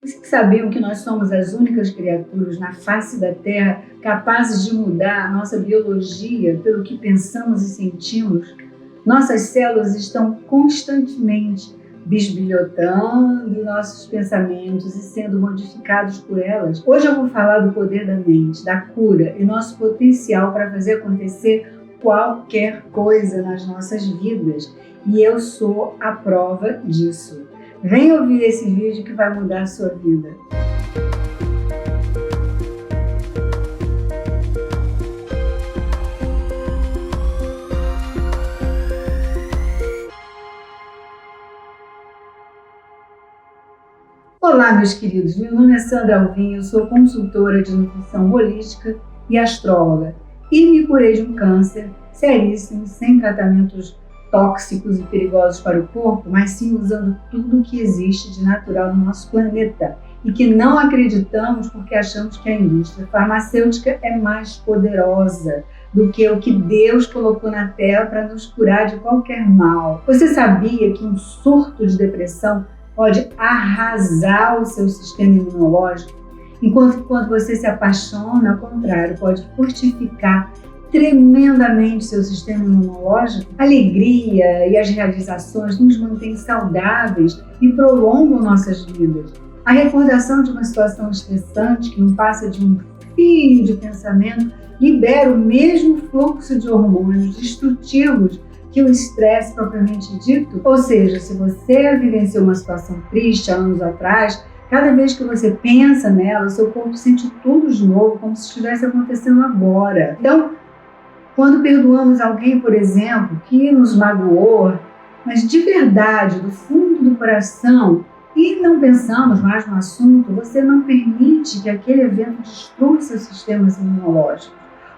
Vocês sabiam que nós somos as únicas criaturas na face da Terra capazes de mudar a nossa biologia pelo que pensamos e sentimos? Nossas células estão constantemente bisbilhotando nossos pensamentos e sendo modificados por elas. Hoje eu vou falar do poder da mente, da cura e nosso potencial para fazer acontecer qualquer coisa nas nossas vidas. E eu sou a prova disso. Vem ouvir esse vídeo que vai mudar a sua vida. Olá, meus queridos. Meu nome é Sandra Alvim, eu sou consultora de nutrição holística e astróloga. E me curei de um câncer seríssimo, sem tratamentos tóxicos e perigosos para o corpo, mas sim usando tudo o que existe de natural no nosso planeta e que não acreditamos porque achamos que a indústria farmacêutica é mais poderosa do que o que Deus colocou na Terra para nos curar de qualquer mal. Você sabia que um surto de depressão pode arrasar o seu sistema imunológico, enquanto que quando você se apaixona, ao contrário, pode fortificar tremendamente seu sistema imunológico? A alegria e as realizações nos mantêm saudáveis e prolongam nossas vidas. A recordação de uma situação estressante que não passa de um fio de pensamento libera o mesmo fluxo de hormônios destrutivos que o estresse propriamente dito. Ou seja, se você vivenciou uma situação triste há anos atrás, cada vez que você pensa nela, o seu corpo sente tudo de novo, como se estivesse acontecendo agora. Então, quando perdoamos alguém, por exemplo, que nos magoou, mas de verdade, do fundo do coração, e não pensamos mais no assunto, você não permite que aquele evento destrua seus sistemas imunológicos.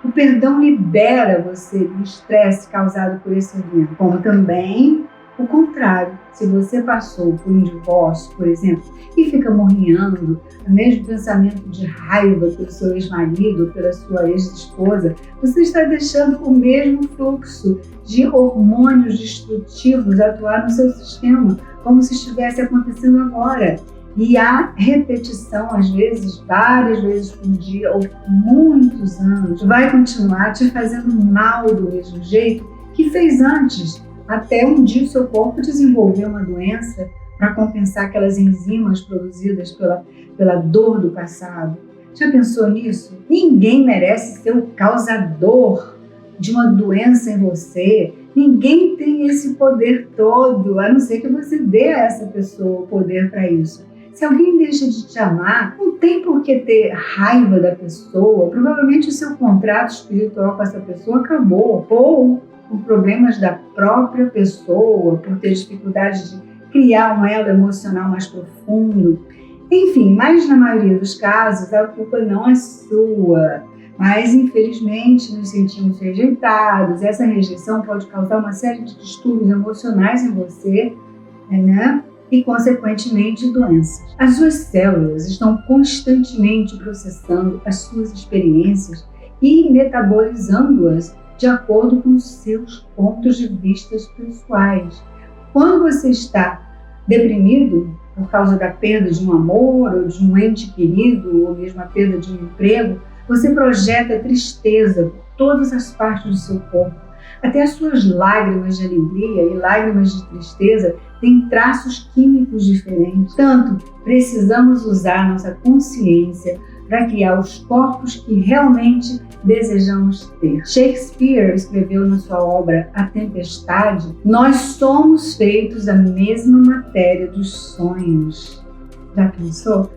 O perdão libera você do estresse causado por esse evento, como também o contrário. Se você passou por um divórcio, por exemplo, e fica morrendo, o mesmo pensamento de raiva pelo seu ex-marido ou pela sua ex-esposa, você está deixando o mesmo fluxo de hormônios destrutivos atuar no seu sistema, como se estivesse acontecendo agora. E a repetição, às vezes, várias vezes por dia, ou muitos anos, vai continuar te fazendo mal do mesmo jeito que fez antes, até um dia o seu corpo desenvolver uma doença para compensar aquelas enzimas produzidas pela dor do passado. Já pensou nisso? Ninguém merece ser o causador de uma doença em você. Ninguém tem esse poder todo, a não ser que você dê a essa pessoa o poder para isso. Se alguém deixa de te amar, não tem por que ter raiva da pessoa. Provavelmente o seu contrato espiritual com essa pessoa acabou. Ou por problemas da própria pessoa, por ter dificuldade de criar um elo emocional mais profundo. Enfim, mas na maioria dos casos a culpa não é sua. Mas infelizmente nos sentimos rejeitados. Essa rejeição pode causar uma série de distúrbios emocionais em você, né? E, consequentemente, doenças. As suas células estão constantemente processando as suas experiências e metabolizando-as de acordo com os seus pontos de vista pessoais. Quando você está deprimido por causa da perda de um amor, ou de um ente querido, ou mesmo a perda de um emprego, você projeta tristeza por todas as partes do seu corpo. Até as suas lágrimas de alegria e lágrimas de tristeza têm traços químicos diferentes. Portanto, precisamos usar nossa consciência para criar os corpos que realmente desejamos ter. Shakespeare escreveu na sua obra A Tempestade: nós somos feitos da mesma matéria dos sonhos. Já pensou?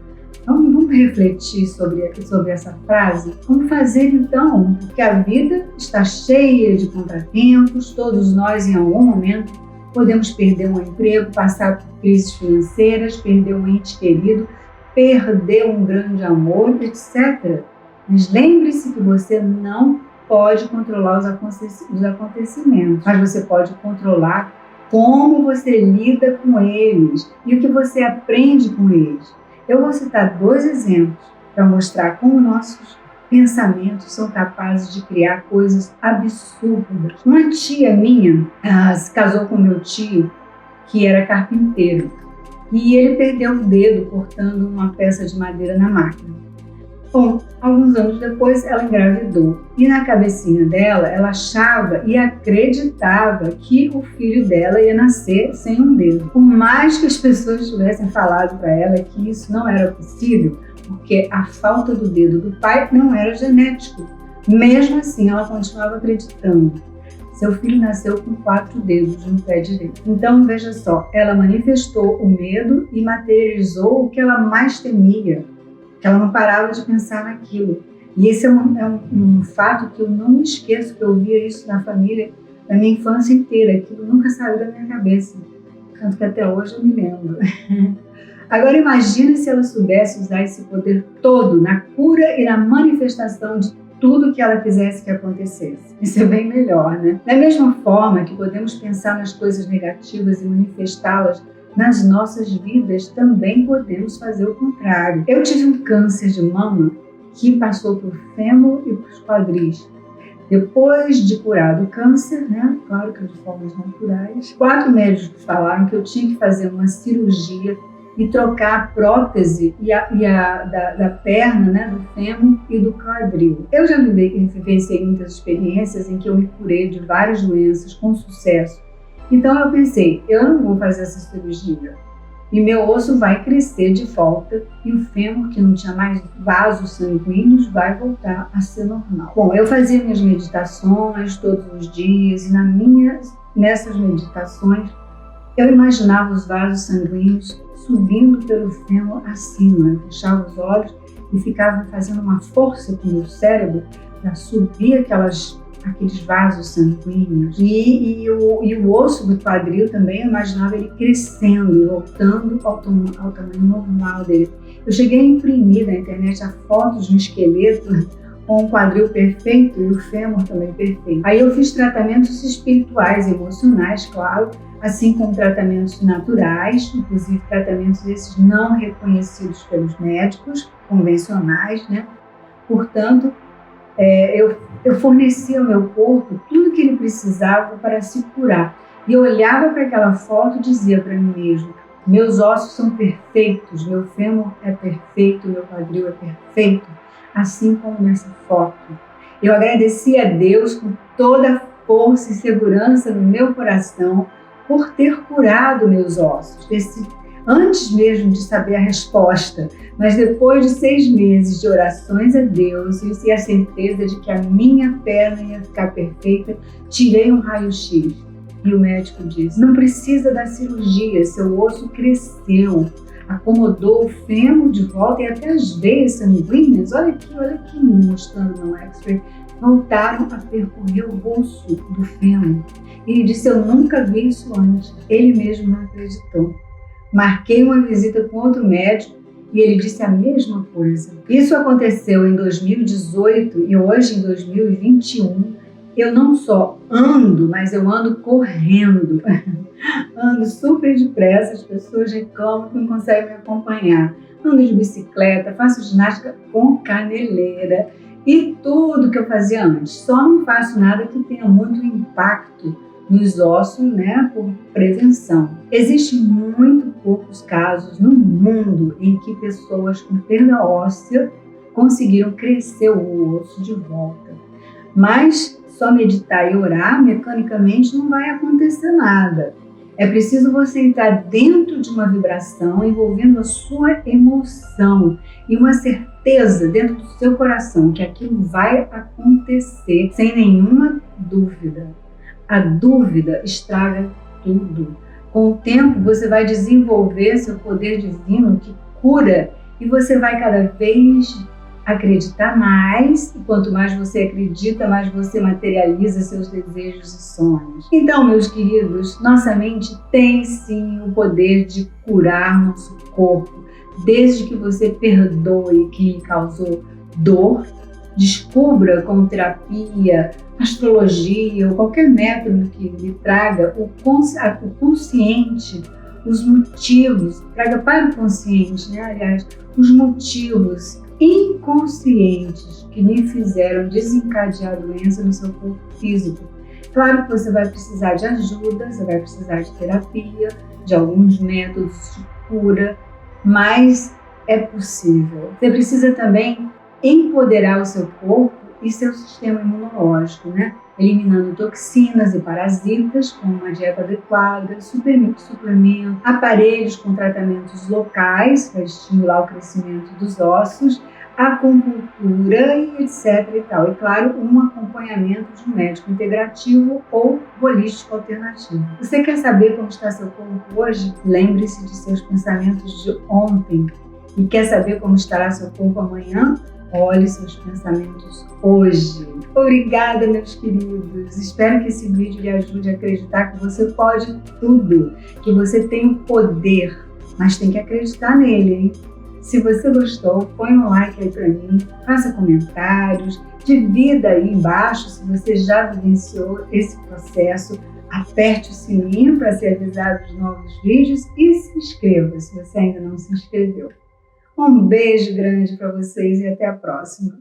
Vamos refletir sobre essa frase? Vamos fazer então, porque a vida está cheia de contratempos, todos nós em algum momento podemos perder um emprego, passar por crises financeiras, perder um ente querido, perder um grande amor, etc. Mas lembre-se que você não pode controlar os acontecimentos, mas você pode controlar como você lida com eles e o que você aprende com eles. Eu vou citar 2 exemplos para mostrar como nossos pensamentos são capazes de criar coisas absurdas. Uma tia minha se casou com meu tio, que era carpinteiro. e ele perdeu o dedo cortando uma peça de madeira na máquina. Bom, alguns anos depois ela engravidou e na cabecinha dela ela achava e acreditava que o filho dela ia nascer sem um dedo. Por mais que as pessoas tivessem falado para ela que isso não era possível, porque a falta do dedo do pai não era genético. Mesmo assim, ela continuava acreditando. Seu filho nasceu com 4 dedos no pé direito. Então, veja só, ela manifestou o medo e materializou o que ela mais temia, que ela não parava de pensar naquilo. E esse é um fato que eu não me esqueço, que eu via isso na família, na minha infância inteira, aquilo nunca saiu da minha cabeça, tanto que até hoje eu me lembro. Agora imagine se ela soubesse usar esse poder todo na cura e na manifestação de tudo que ela quisesse que acontecesse. Isso é bem melhor, né? Da mesma forma que podemos pensar nas coisas negativas e manifestá-las nas nossas vidas, também podemos fazer o contrário. Eu tive um câncer de mama que passou por fêmur e por quadris. Depois de curado o câncer, né? Claro que de formas naturais, 4 médicos falaram que eu tinha que fazer uma cirurgia e trocar a prótese da perna, né, do fêmur e do quadril. Eu já vivenciei muitas experiências em que eu me curei de várias doenças com sucesso. Então eu pensei, eu não vou fazer essa cirurgia. E meu osso vai crescer de volta e o fêmur, que não tinha mais vasos sanguíneos, vai voltar a ser normal. Bom, eu fazia minhas meditações todos os dias e nessas meditações eu imaginava os vasos sanguíneos subindo pelo fêmur acima. Eu fechava os olhos e ficava fazendo uma força com o meu cérebro para subir aqueles vasos sanguíneos. E o osso do quadril também, eu imaginava ele crescendo, voltando ao tamanho normal dele. Eu cheguei a imprimir na internet a foto de um esqueleto com o quadril perfeito e o fêmur também perfeito. Aí eu fiz tratamentos espirituais e emocionais, claro, assim como tratamentos naturais, inclusive tratamentos esses não reconhecidos pelos médicos convencionais, né? Portanto, eu fornecia ao meu corpo tudo que ele precisava para se curar. E eu olhava para aquela foto e dizia para mim mesmo, meus ossos são perfeitos, meu fêmur é perfeito, meu quadril é perfeito, assim como nessa foto. Eu agradecia a Deus com toda a força e segurança no meu coração por ter curado meus ossos, antes mesmo de saber a resposta, mas depois de 6 meses de orações a Deus e a certeza de que a minha perna ia ficar perfeita, tirei um raio-x e o médico disse, não precisa da cirurgia, seu osso cresceu, acomodou o fêmur de volta e até as veias sanguíneas, olha aqui mostrando no X-ray, voltaram a percorrer o osso do fêmur. E ele disse, eu nunca vi isso antes. Ele mesmo não acreditou. Marquei uma visita com outro médico e ele disse a mesma coisa. Isso aconteceu em 2018 e hoje, em 2021, eu não só ando, mas eu ando correndo. Ando super depressa, as pessoas reclamam que não conseguem me acompanhar. Ando de bicicleta, faço ginástica com caneleira e tudo que eu fazia antes. Só não faço nada que tenha muito impacto nos ossos, né, por prevenção. Existem muito poucos casos no mundo em que pessoas com perda óssea conseguiram crescer o osso de volta. Mas só meditar e orar, mecanicamente, não vai acontecer nada. É preciso você entrar dentro de uma vibração envolvendo a sua emoção e uma certeza dentro do seu coração que aquilo vai acontecer sem nenhuma dúvida. A dúvida estraga tudo. Com o tempo, você vai desenvolver seu poder divino que cura e você vai cada vez acreditar mais. E quanto mais você acredita, mais você materializa seus desejos e sonhos. Então, meus queridos, nossa mente tem sim o poder de curar nosso corpo, desde que você perdoe quem lhe causou dor. Descubra com terapia, astrologia ou qualquer método que lhe traga o consciente, os motivos, traga para o consciente, né? Aliás, os motivos inconscientes que lhe fizeram desencadear a doença no seu corpo físico. Claro que você vai precisar de ajuda, você vai precisar de terapia, de alguns métodos procura, mas é possível. Você precisa também empoderar o seu corpo e seu sistema imunológico, né? Eliminando toxinas e parasitas com uma dieta adequada, suplementos, aparelhos com tratamentos locais para estimular o crescimento dos ossos, acupuntura e etc. e tal. E claro, um acompanhamento de um médico integrativo ou holístico alternativo. Você quer saber como está seu corpo hoje? Lembre-se de seus pensamentos de ontem. E quer saber como estará seu corpo amanhã? Olhe seus pensamentos hoje. Obrigada, meus queridos. Espero que esse vídeo lhe ajude a acreditar que você pode tudo, que você tem o poder, mas tem que acreditar nele, hein? Se você gostou, põe um like aí pra mim, faça comentários, divida aí embaixo se você já vivenciou esse processo, aperte o sininho para ser avisado dos novos vídeos e se inscreva se você ainda não se inscreveu. Um beijo grande para vocês e até a próxima.